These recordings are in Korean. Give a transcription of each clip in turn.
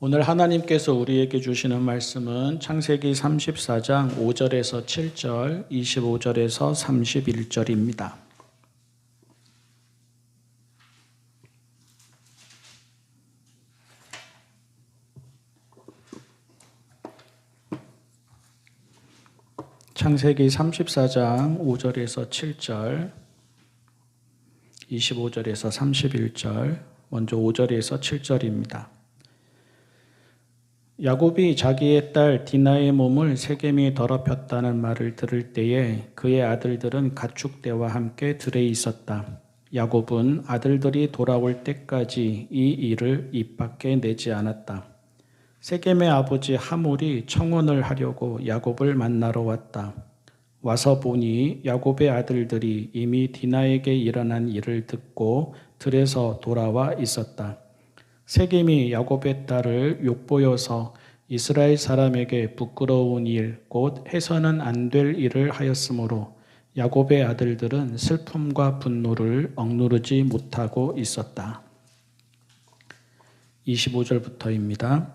오늘 하나님께서 우리에게 주시는 말씀은 창세기 34장 5절에서 7절, 25절에서 31절입니다. 창세기 34장 5절에서 7절, 25절에서 31절, 먼저 5절에서 7절입니다. 야곱이 자기의 딸 디나의 몸을 세겜이 더럽혔다는 말을 들을 때에 그의 아들들은 가축대와 함께 들에 있었다. 야곱은 아들들이 돌아올 때까지 이 일을 입 밖에 내지 않았다. 세겜의 아버지 하몰이 청혼을 하려고 야곱을 만나러 왔다. 와서 보니 야곱의 아들들이 이미 디나에게 일어난 일을 듣고 들에서 돌아와 있었다. 세겜이 야곱의 딸을 욕보여서 이스라엘 사람에게 부끄러운 일, 곧 해서는 안 될 일을 하였으므로 야곱의 아들들은 슬픔과 분노를 억누르지 못하고 있었다. 25절부터입니다.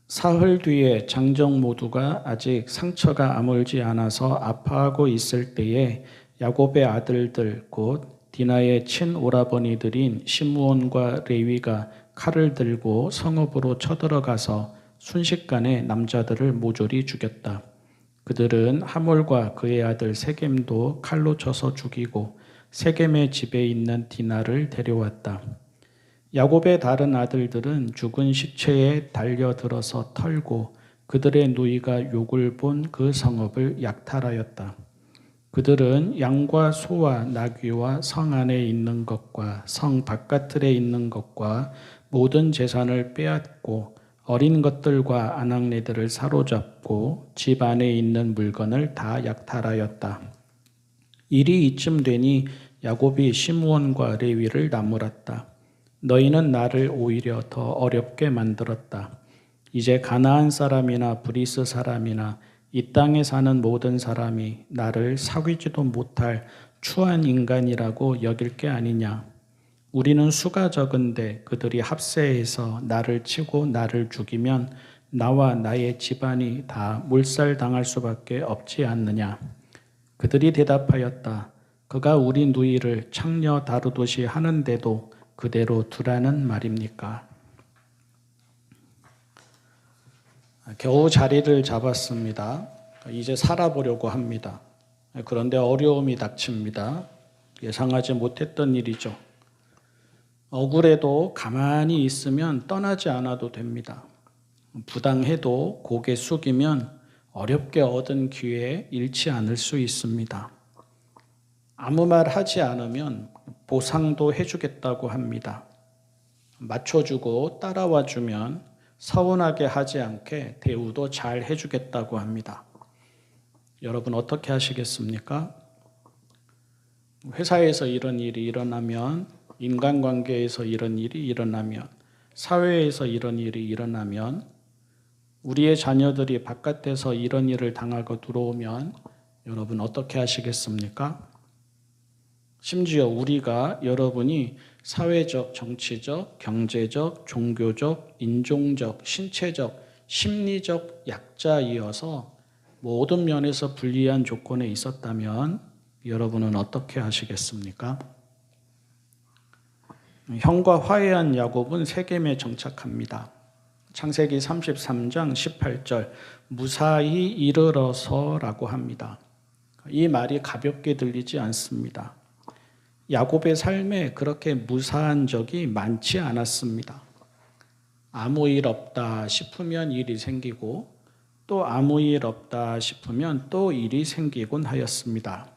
사흘 뒤에 장정 모두가 아직 상처가 아물지 않아서 아파하고 있을 때에 야곱의 아들들 곧 디나의 친오라버니들인 시므온과 레위가 칼을 들고 성읍으로 쳐들어가서 순식간에 남자들을 모조리 죽였다. 그들은 하몰과 그의 아들 세겜도 칼로 쳐서 죽이고 세겜의 집에 있는 디나를 데려왔다. 야곱의 다른 아들들은 죽은 시체에 달려들어서 털고 그들의 누이가 욕을 본 그 성읍을 약탈하였다. 그들은 양과 소와 나귀와 성 안에 있는 것과 성 바깥틀에 있는 것과 모든 재산을 빼앗고 어린 것들과 아낙네들을 사로잡고 집 안에 있는 물건을 다 약탈하였다. 일이 이쯤 되니 야곱이 시므온과 레위를 나무랐다. 너희는 나를 오히려 더 어렵게 만들었다. 이제 가나안 사람이나 브리스 사람이나 이 땅에 사는 모든 사람이 나를 사귀지도 못할 추한 인간이라고 여길 게 아니냐. 우리는 수가 적은데 그들이 합세해서 나를 치고 나를 죽이면 나와 나의 집안이 다 몰살당할 수밖에 없지 않느냐. 그들이 대답하였다. 그가 우리 누이를 창녀 다루듯이 하는데도 그대로 두라는 말입니까? 겨우 자리를 잡았습니다. 이제 살아보려고 합니다. 그런데 어려움이 닥칩니다. 예상하지 못했던 일이죠. 억울해도 가만히 있으면 떠나지 않아도 됩니다. 부당해도 고개 숙이면 어렵게 얻은 기회 잃지 않을 수 있습니다. 아무 말 하지 않으면 보상도 해주겠다고 합니다. 맞춰주고 따라와 주면 서운하게 하지 않게 대우도 잘 해주겠다고 합니다. 여러분 어떻게 하시겠습니까? 회사에서 이런 일이 일어나면, 인간관계에서 이런 일이 일어나면, 사회에서 이런 일이 일어나면, 우리의 자녀들이 바깥에서 이런 일을 당하고 들어오면 여러분 어떻게 하시겠습니까? 심지어 우리가 여러분이 사회적, 정치적, 경제적, 종교적, 인종적, 신체적, 심리적 약자이어서 모든 면에서 불리한 조건에 있었다면 여러분은 어떻게 하시겠습니까? 형과 화해한 야곱은 세겜에 정착합니다. 창세기 33장 18절 무사히 이르러서라고 합니다. 이 말이 가볍게 들리지 않습니다. 야곱의 삶에 그렇게 무사한 적이 많지 않았습니다. 아무 일 없다 싶으면 일이 생기고 또 아무 일 없다 싶으면 또 일이 생기곤 하였습니다.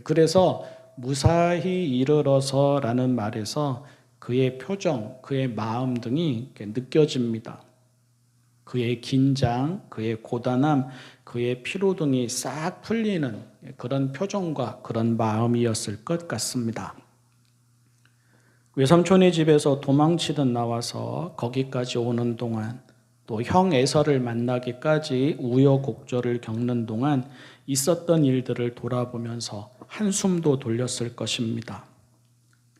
그래서 무사히 이르러서라는 말에서 그의 표정, 그의 마음 등이 느껴집니다. 그의 긴장, 그의 고단함, 그의 피로 등이 싹 풀리는 그런 표정과 그런 마음이었을 것 같습니다. 외삼촌의 집에서 도망치듯 나와서 거기까지 오는 동안 또 형 에서를 만나기까지 우여곡절을 겪는 동안 있었던 일들을 돌아보면서 한숨도 돌렸을 것입니다.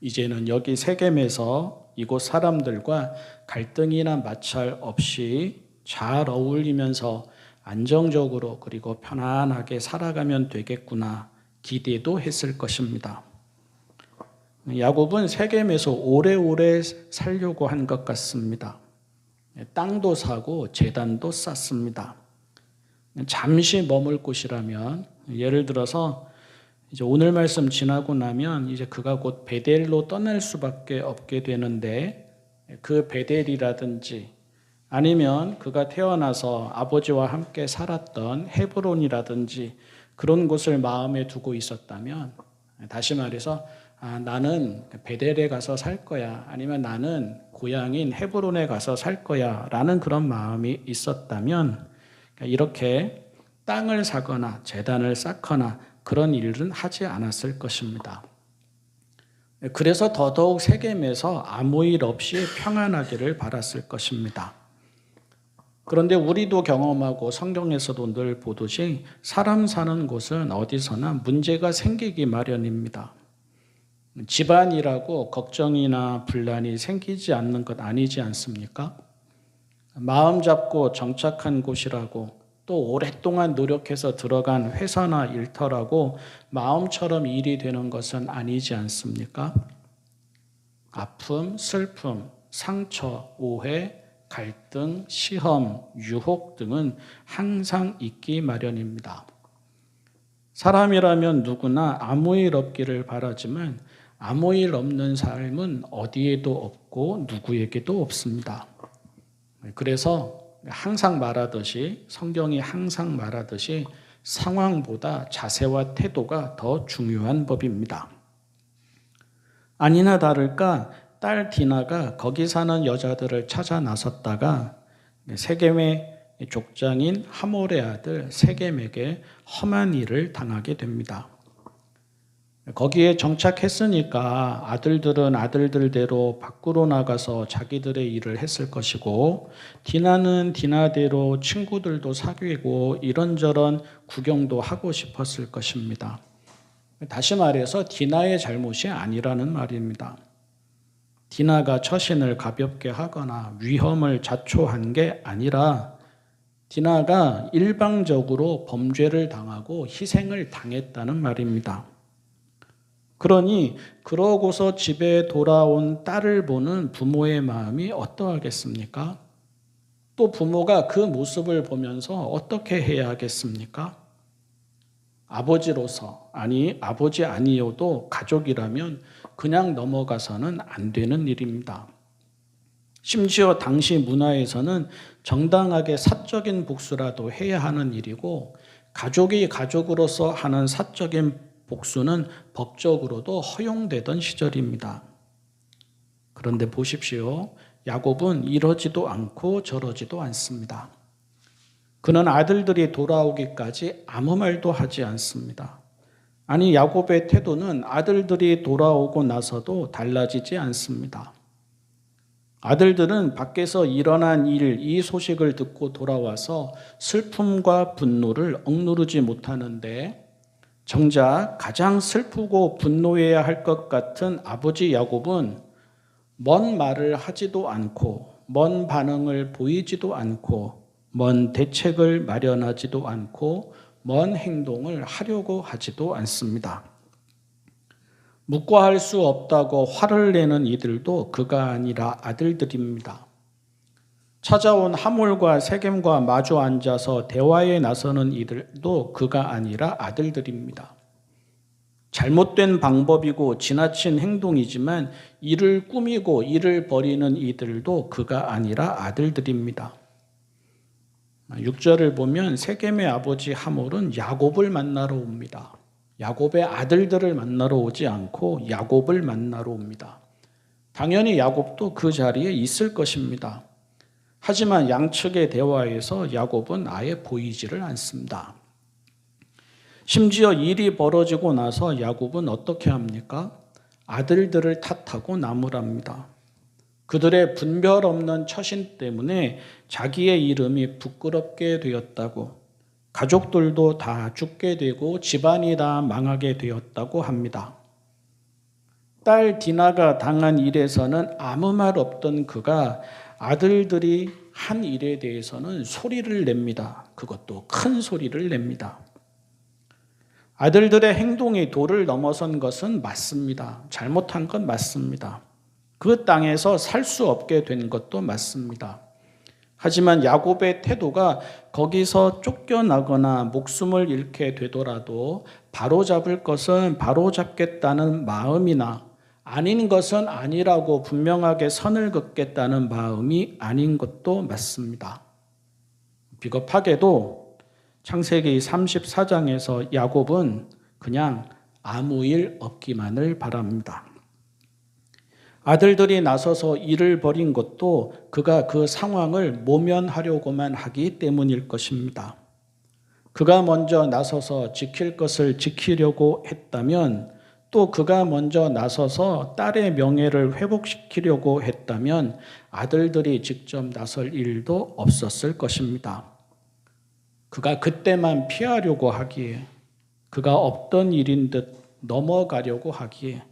이제는 여기 세겜에서 이곳 사람들과 갈등이나 마찰 없이 잘 어울리면서 안정적으로 그리고 편안하게 살아가면 되겠구나 기대도 했을 것입니다. 야곱은 세겜에서 오래오래 살려고 한 것 같습니다. 땅도 사고 제단도 쌓습니다. 잠시 머물 곳이라면, 예를 들어서 이제 오늘 말씀 지나고 나면 이제 그가 곧 베델로 떠날 수밖에 없게 되는데, 그 베델이라든지 아니면 그가 태어나서 아버지와 함께 살았던 헤브론이라든지 그런 곳을 마음에 두고 있었다면, 다시 말해서 나는 베델에 가서 살 거야, 아니면 나는 고향인 헤브론에 가서 살 거야 라는 그런 마음이 있었다면 이렇게 땅을 사거나 제단을 쌓거나 그런 일은 하지 않았을 것입니다. 그래서 더더욱 세겜에서 아무 일 없이 평안하기를 바랐을 것입니다. 그런데 우리도 경험하고 성경에서도 늘 보듯이 사람 사는 곳은 어디서나 문제가 생기기 마련입니다. 집안이라고 걱정이나 분란이 생기지 않는 것 아니지 않습니까? 마음 잡고 정착한 곳이라고, 또 오랫동안 노력해서 들어간 회사나 일터라고 마음처럼 일이 되는 것은 아니지 않습니까? 아픔, 슬픔, 상처, 오해, 갈등, 시험, 유혹 등은 항상 있기 마련입니다. 사람이라면 누구나 아무 일 없기를 바라지만 아무 일 없는 삶은 어디에도 없고 누구에게도 없습니다. 그래서 항상 말하듯이, 성경이 항상 말하듯이 상황보다 자세와 태도가 더 중요한 법입니다. 아니나 다를까 딸 디나가 거기 사는 여자들을 찾아 나섰다가 세겜의 족장인 하몰의 아들 세겜에게 험한 일을 당하게 됩니다. 거기에 정착했으니까 아들들은 아들들대로 밖으로 나가서 자기들의 일을 했을 것이고, 디나는 디나대로 친구들도 사귀고 이런저런 구경도 하고 싶었을 것입니다. 다시 말해서 디나의 잘못이 아니라는 말입니다. 디나가 처신을 가볍게 하거나 위험을 자초한 게 아니라 디나가 일방적으로 범죄를 당하고 희생을 당했다는 말입니다. 그러니 그러고서 집에 돌아온 딸을 보는 부모의 마음이 어떠하겠습니까? 또 부모가 그 모습을 보면서 어떻게 해야 하겠습니까? 아버지로서, 아니 아버지 아니어도 가족이라면 그냥 넘어가서는 안 되는 일입니다. 심지어 당시 문화에서는 정당하게 사적인 복수라도 해야 하는 일이고, 가족이 가족으로서 하는 사적인 복수는 법적으로도 허용되던 시절입니다. 그런데 보십시오. 야곱은 이러지도 않고 저러지도 않습니다. 그는 아들들이 돌아오기까지 아무 말도 하지 않습니다. 아니, 야곱의 태도는 아들들이 돌아오고 나서도 달라지지 않습니다. 아들들은 밖에서 일어난 이 소식을 듣고 돌아와서 슬픔과 분노를 억누르지 못하는데, 정작 가장 슬프고 분노해야 할 것 같은 아버지 야곱은 먼 말을 하지도 않고, 먼 반응을 보이지도 않고, 먼 대책을 마련하지도 않고, 먼 행동을 하려고 하지도 않습니다. 묵과할 수 없다고 화를 내는 이들도 그가 아니라 아들들입니다. 찾아온 하몰과 세겜과 마주 앉아서 대화에 나서는 이들도 그가 아니라 아들들입니다. 잘못된 방법이고 지나친 행동이지만 이를 꾸미고 이를 벌이는 이들도 그가 아니라 아들들입니다. 6절을 보면 세겜의 아버지 하몰은 야곱을 만나러 옵니다. 야곱의 아들들을 만나러 오지 않고 야곱을 만나러 옵니다. 당연히 야곱도 그 자리에 있을 것입니다. 하지만 양측의 대화에서 야곱은 아예 보이지를 않습니다. 심지어 일이 벌어지고 나서 야곱은 어떻게 합니까? 아들들을 탓하고 나무랍니다. 그들의 분별 없는 처신 때문에 자기의 이름이 부끄럽게 되었다고, 가족들도 다 죽게 되고 집안이 다 망하게 되었다고 합니다. 딸 디나가 당한 일에서는 아무 말 없던 그가 아들들이 한 일에 대해서는 소리를 냅니다. 그것도 큰 소리를 냅니다. 아들들의 행동이 도를 넘어선 것은 맞습니다. 잘못한 건 맞습니다. 그 땅에서 살 수 없게 된 것도 맞습니다. 하지만 야곱의 태도가 거기서 쫓겨나거나 목숨을 잃게 되더라도 바로잡을 것은 바로잡겠다는 마음이나 아닌 것은 아니라고 분명하게 선을 긋겠다는 마음이 아닌 것도 맞습니다. 비겁하게도 창세기 34장에서 야곱은 그냥 아무 일 없기만을 바랍니다. 아들들이 나서서 일을 벌인 것도 그가 그 상황을 모면하려고만 하기 때문일 것입니다. 그가 먼저 나서서 지킬 것을 지키려고 했다면, 또 그가 먼저 나서서 딸의 명예를 회복시키려고 했다면 아들들이 직접 나설 일도 없었을 것입니다. 그가 그때만 피하려고 하기에, 그가 없던 일인 듯 넘어가려고 하기에,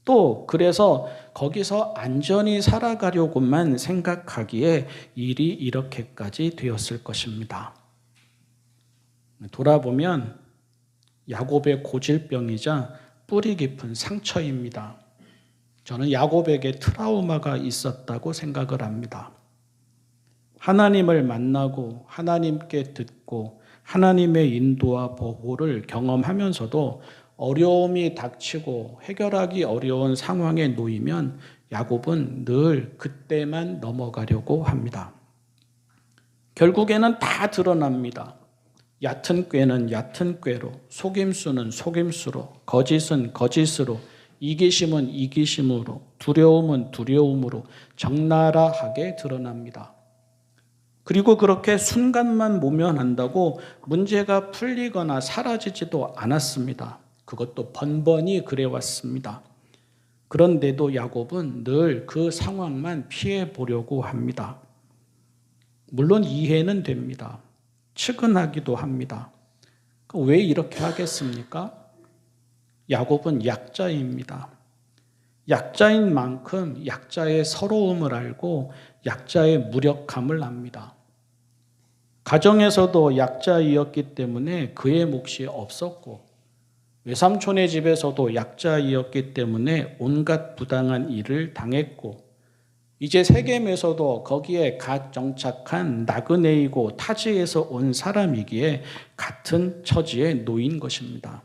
또 그래서 거기서 안전히 살아가려고만 생각하기에 일이 이렇게까지 되었을 것입니다. 돌아보면 야곱의 고질병이자 뿌리 깊은 상처입니다. 저는 야곱에게 트라우마가 있었다고 생각을 합니다. 하나님을 만나고 하나님께 듣고 하나님의 인도와 보호를 경험하면서도 어려움이 닥치고 해결하기 어려운 상황에 놓이면 야곱은 늘 그때만 넘어가려고 합니다. 결국에는 다 드러납니다. 얕은 꾀는 얕은 꾀로, 속임수는 속임수로, 거짓은 거짓으로, 이기심은 이기심으로, 두려움은 두려움으로 적나라하게 드러납니다. 그리고 그렇게 순간만 모면한다고 문제가 풀리거나 사라지지도 않았습니다. 그것도 번번이 그래왔습니다. 그런데도 야곱은 늘 그 상황만 피해 보려고 합니다. 물론 이해는 됩니다. 측은하기도 합니다. 왜 이렇게 하겠습니까? 야곱은 약자입니다. 약자인 만큼 약자의 서러움을 알고 약자의 무력함을 압니다. 가정에서도 약자이었기 때문에 그의 몫이 없었고, 외삼촌의 집에서도 약자이었기 때문에 온갖 부당한 일을 당했고, 이제 세겜에서도 거기에 갓 정착한 나그네이고 타지에서 온 사람이기에 같은 처지에 놓인 것입니다.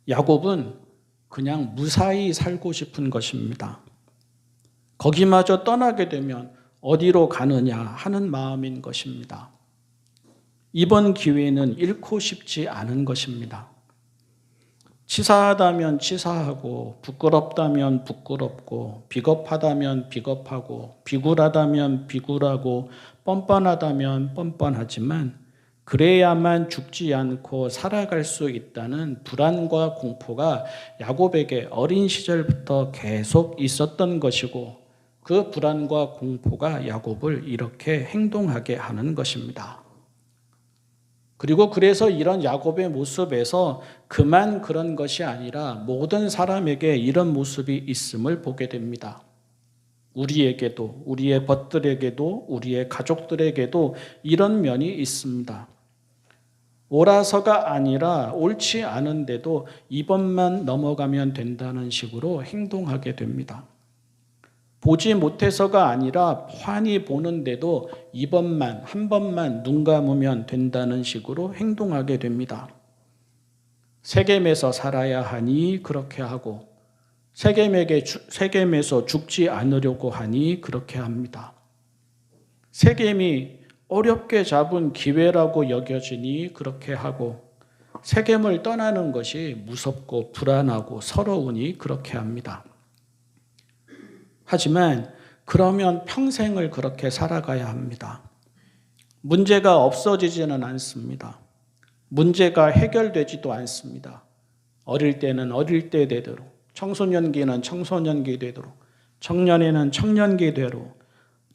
야곱은 그냥 무사히 살고 싶은 것입니다. 거기마저 떠나게 되면 어디로 가느냐 하는 마음인 것입니다. 이번 기회는 잃고 싶지 않은 것입니다. 치사하다면 치사하고, 부끄럽다면 부끄럽고, 비겁하다면 비겁하고, 비굴하다면 비굴하고, 뻔뻔하다면 뻔뻔하지만 그래야만 죽지 않고 살아갈 수 있다는 불안과 공포가 야곱에게 어린 시절부터 계속 있었던 것이고, 그 불안과 공포가 야곱을 이렇게 행동하게 하는 것입니다. 그리고 그래서 이런 야곱의 모습에서 그만 그런 것이 아니라 모든 사람에게 이런 모습이 있음을 보게 됩니다. 우리에게도, 우리의 벗들에게도, 우리의 가족들에게도 이런 면이 있습니다. 옳아서가 아니라 옳지 않은데도 이번만 넘어가면 된다는 식으로 행동하게 됩니다. 보지 못해서가 아니라 환히 보는데도 이번만, 한 번만 눈 감으면 된다는 식으로 행동하게 됩니다. 세겜에서 살아야 하니 그렇게 하고, 세겜에서 죽지 않으려고 하니 그렇게 합니다. 세겜이 어렵게 잡은 기회라고 여겨지니 그렇게 하고, 세겜을 떠나는 것이 무섭고 불안하고 서러우니 그렇게 합니다. 하지만 그러면 평생을 그렇게 살아가야 합니다. 문제가 없어지지는 않습니다. 문제가 해결되지도 않습니다. 어릴 때는 어릴 때대로, 청소년기는 청소년기대로, 청년에는 청년기대로,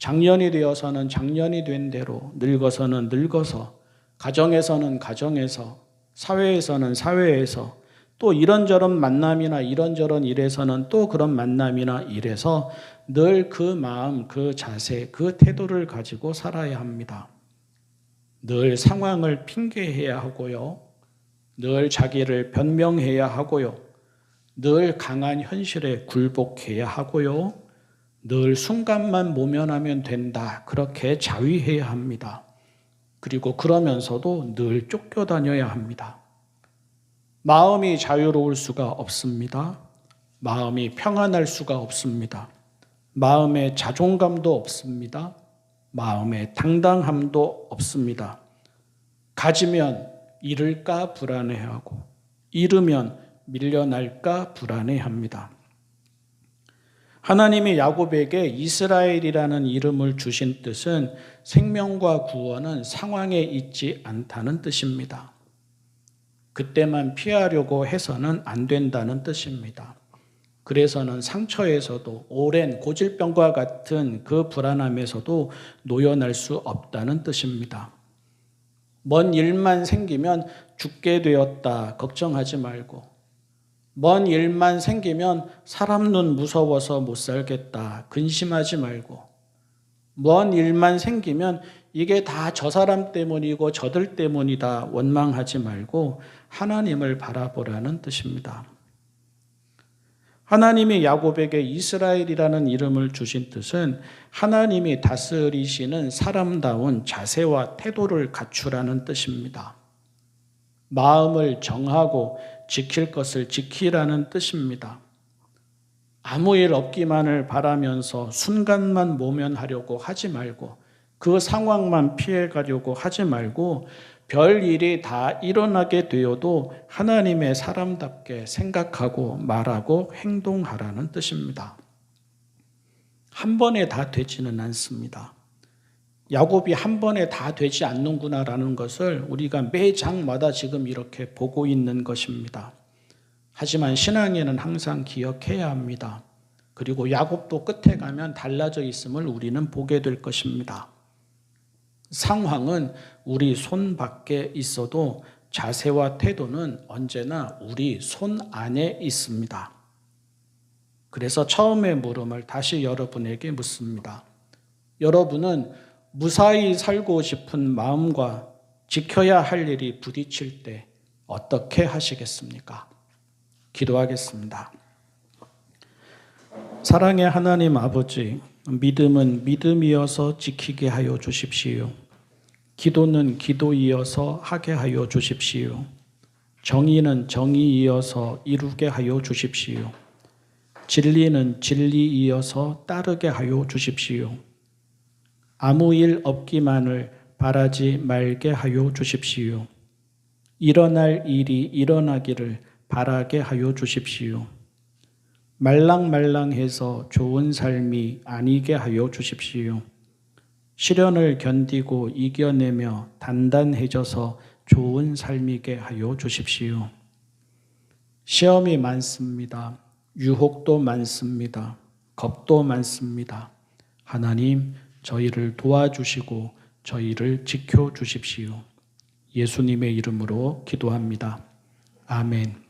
장년이 되어서는 장년이 된 대로, 늙어서는 늙어서, 가정에서는 가정에서, 사회에서는 사회에서 또 이런저런 만남이나 이런저런 일에서는 또 그런 만남이나 일에서 늘 그 마음, 그 자세, 그 태도를 가지고 살아야 합니다. 늘 상황을 핑계해야 하고요. 늘 자기를 변명해야 하고요. 늘 강한 현실에 굴복해야 하고요. 늘 순간만 모면하면 된다. 그렇게 자위해야 합니다. 그리고 그러면서도 늘 쫓겨다녀야 합니다. 마음이 자유로울 수가 없습니다. 마음이 평안할 수가 없습니다. 마음에 자존감도 없습니다. 마음에 당당함도 없습니다. 가지면 잃을까 불안해하고 잃으면 밀려날까 불안해합니다. 하나님이 야곱에게 이스라엘이라는 이름을 주신 뜻은 생명과 구원은 상황에 있지 않다는 뜻입니다. 그때만 피하려고 해서는 안 된다는 뜻입니다. 그래서는 상처에서도 오랜 고질병과 같은 그 불안함에서도 놓여날 수 없다는 뜻입니다. 먼 일만 생기면 죽게 되었다 걱정하지 말고, 먼 일만 생기면 사람 눈 무서워서 못 살겠다 근심하지 말고, 먼 일만 생기면 이게 다 저 사람 때문이고 저들 때문이다 원망하지 말고 하나님을 바라보라는 뜻입니다. 하나님이 야곱에게 이스라엘이라는 이름을 주신 뜻은 하나님이 다스리시는 사람다운 자세와 태도를 갖추라는 뜻입니다. 마음을 정하고 지킬 것을 지키라는 뜻입니다. 아무 일 없기만을 바라면서 순간만 모면하려고 하지 말고, 그 상황만 피해가려고 하지 말고, 별 일이 다 일어나게 되어도 하나님의 사람답게 생각하고 말하고 행동하라는 뜻입니다. 한 번에 다 되지는 않습니다. 야곱이 한 번에 다 되지 않는구나라는 것을 우리가 매 장마다 지금 이렇게 보고 있는 것입니다. 하지만 신앙에는 항상 기억해야 합니다. 그리고 야곱도 끝에 가면 달라져 있음을 우리는 보게 될 것입니다. 상황은 우리 손 밖에 있어도 자세와 태도는 언제나 우리 손 안에 있습니다. 그래서 처음의 물음을 다시 여러분에게 묻습니다. 여러분은 무사히 살고 싶은 마음과 지켜야 할 일이 부딪힐 때 어떻게 하시겠습니까? 기도하겠습니다. 사랑의 하나님 아버지, 믿음은 믿음이어서 지키게 하여 주십시오. 기도는 기도이어서 하게 하여 주십시오. 정의는 정의이어서 이루게 하여 주십시오. 진리는 진리이어서 따르게 하여 주십시오. 아무 일 없기만을 바라지 말게 하여 주십시오. 일어날 일이 일어나기를 바라게 하여 주십시오. 말랑말랑해서 좋은 삶이 아니게 하여 주십시오. 시련을 견디고 이겨내며 단단해져서 좋은 삶이게 하여 주십시오. 시험이 많습니다. 유혹도 많습니다. 겁도 많습니다. 하나님, 저희를 도와주시고 저희를 지켜주십시오. 예수님의 이름으로 기도합니다. 아멘.